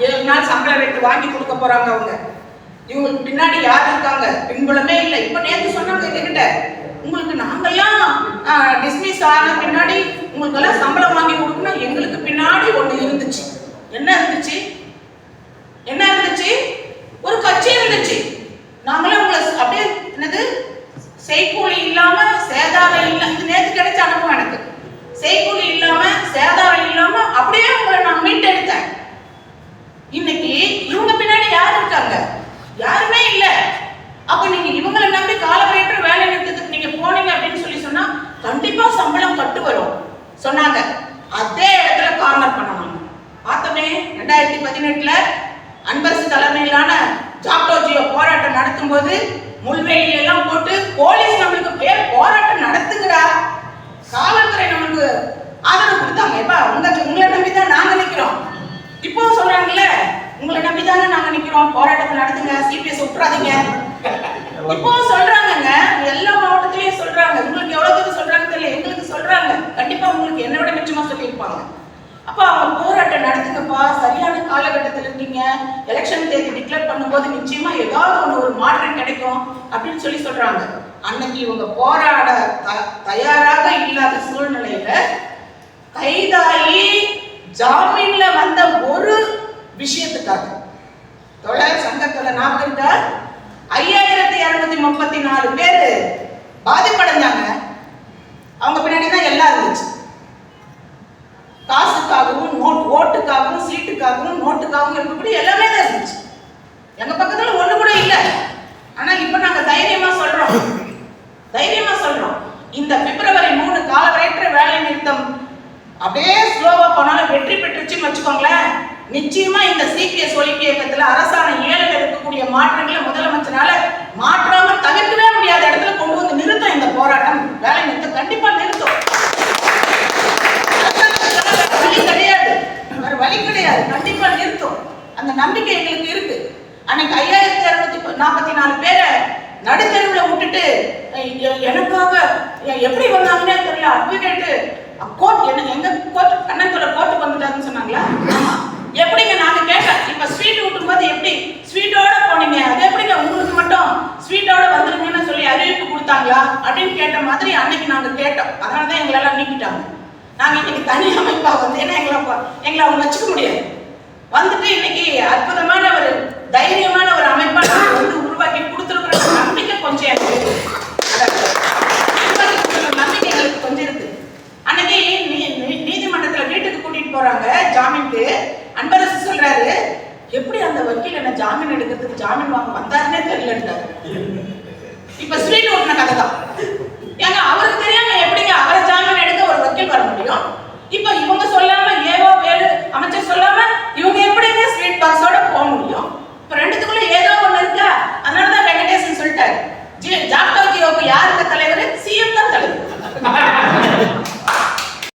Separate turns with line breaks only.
7 நாள் சம்பளம் ரேட்டு வாங்கி கொடுக்க போறாங்க அவங்க. இவங்களுக்கு பின்னாடி யார் இருக்காங்க? பின்புலமே இல்லை. இப்ப நேற்று சொன்னாங்க எங்ககிட்ட, உங்களுக்கு நாங்கெல்லாம் டிஸ்மிஸ் ஆன பின்னாடி உங்களுக்கு எல்லாம் சம்பளம் வாங்கி கொடுக்கணும். எங்களுக்கு பின்னாடி ஒண்ணு இருந்துச்சு. என்ன இருந்துச்சு? என்ன இருந்துச்சு? ஒரு கட்சி இருந்துச்சு. நாங்களும் உங்களை அப்படியே என்னது செய்கூலி இல்லாம சேதாரம் இல்ல, இது நேற்று கிடைச்ச அனுபவம் எனக்கு. செய்கூலி இல்லாம சேதாரம் இல்லாம அப்படியே உங்களை நான் மீட்டெடுத்தேன். இன்னைக்கு இவங்க பின்னாடி யார் இருக்காங்க? யாருமே இல்ல. அப்ப நீங்க இவங்களை நம்பி காலவரையற்ற வேலை நிறுத்தத்துக்கு நீங்க போனீங்க அப்படின்னு சொன்னா கண்டிப்பா சம்பளம் கட்டு வரும் சொன்னாங்க. அதே இடத்துல கார்னர் பண்ணணும். பார்த்தோமே 2018 அன்பரசு தலைமையிலான ஜாக்டோஜியோ போராட்டம் நடத்தும் போது முள்வேலி எல்லாம் போட்டு போலீஸ் நம்மளுக்கு பேர் போராட்டம் நடத்துங்கடா, காவல்துறை நம்மளுக்கு ஆதரவு கொடுத்தாங்க. இப்ப உங்களை நம்பிதான் நாங்க நிக்கிறோம். இப்போ சொல்றாங்கல்ல, உங்களை நம்பிதானே நாங்க நிக்கிறோம், போராட்டத்தை நடத்துங்க, சிபிஎஸ் விட்டுறாதீங்க. இப்போ சொல்றாங்க, எல்லா மாவட்டத்திலயும் சொல்றாங்க. உங்களுக்கு எவ்வளவு தூரம் சொல்றாங்க தெரியல, எங்களுக்கு சொல்றாங்க. கண்டிப்பா உங்களுக்கு என்ன விட நிச்சயமா சொல்லியிருப்பாங்க. அப்ப அவங்க போராட்டம் நடத்துங்கப்பா, சரியான காலகட்டத்தில் இருக்கீங்க, எலெக்ஷன் தேதி டிக்ளேர் பண்ணும்போது நிச்சயமா ஏதாவது ஒரு மாற்றம் கிடைக்கும் அப்படின்னு சொல்றாங்க. அன்னைக்கு இவங்க போராட தயாராக இல்லாத சூழ்நிலையில கைதாகி ஜாமீன்ல வந்த ஒரு விஷயத்துக்காக தொழில் சங்கத்துல ஞாபகம் 5234 பேரு பாதிப்படைஞ்சாங்க. அவங்க பின்னாடி தான் எல்லாம் இருந்துச்சு. காசுக்காகவும் ஓட்டுக்காகவும் சீட்டுக்காகவும் நோட்டுக்காகவும் இருக்கக்கூடிய எல்லாமே தான் இருந்துச்சு. எங்க பக்கத்துல ஒண்ணு கூட இல்லை. ஆனா இப்ப நாங்க தைரியமா சொல்றோம் இந்த பிப்ரவரி 3 காலவரையற்ற வேலை நிறுத்தம் அப்படியே ஸ்லோவா போனாலும் வெற்றி பெற்றுச்சுன்னு வச்சுக்கோங்களேன். நிச்சயமா இந்த சிபிஎஸ் ஒழிப்பு இயக்கத்துல அரசாணை 7ல் இருக்கக்கூடிய மாற்றங்களை முதலமைச்சரால மாற்றாம தவிர்க்கவே முடியாத இடத்துல கொண்டு வந்து நிறுத்தும். இந்த போராட்டம் வேலை நிறுத்தம் கண்டிப்பா நிறுத்தும். வழி கிடையாது, கண்டிப்பா நிறுத்தும். அந்த நம்பிக்கை எங்களுக்கு இருக்கு. அன்னைக்கு 5244 பேரை நடுத்தெருவில் விட்டுட்டு எனக்காக எப்படி வந்தாங்கன்னே தெரியல. அட்வொகேட்டு கோர்ட் எங்க கோர்ட் கண்ணத்துல கோர்ட்டுக்கு வந்துட்டாருன்னு சொன்னாங்களா? எப்படிங்க நாங்க கேட்டேன். இப்ப ஸ்வீட் ஊட்டும் போது எப்படி ஸ்வீட்டோட போனீங்க, அது எப்படிங்க உங்களுக்கு மட்டும் ஸ்வீட்டோட வந்துருங்கன்னு சொல்லி அறிவிப்பு கொடுத்தாங்களா அப்படின்னு கேட்ட மாதிரி அன்னைக்கு நாங்க கேட்டோம். அதனாலதான் எங்களெல்லாம் நீக்கிட்டாங்க. நாங்க இன்னைக்கு தனி அமைப்பா வந்து ஏன்னா எங்களை அவங்க வச்சுக்க முடியாது. வந்துட்டு இன்னைக்கு அற்புதமான ஒரு தைரியமான ஒரு அமைப்பா நாங்க வந்து உருவாக்கி கொடுத்துருக்குற நம்பிக்கை கொஞ்சம் எனக்கு நம்பிக்கை எங்களுக்கு கொஞ்சம் இருக்கு. அன்னைக்கு நீதிமன்றத்துல வீட்டுக்கு கூட்டிட்டு போறாங்க ஜாமீனுக்கு. அன்பரசு சொல்றாரு, எப்படி அந்த வக்கீல் என்ன ஜாமீன் எடுக்கிறதுக்கு ஜாமீன் வாங்க வந்தாருன்னே தெரியலன்றாரு. இப்ப ஸ்வீட் ஓட்டின கதை தான்.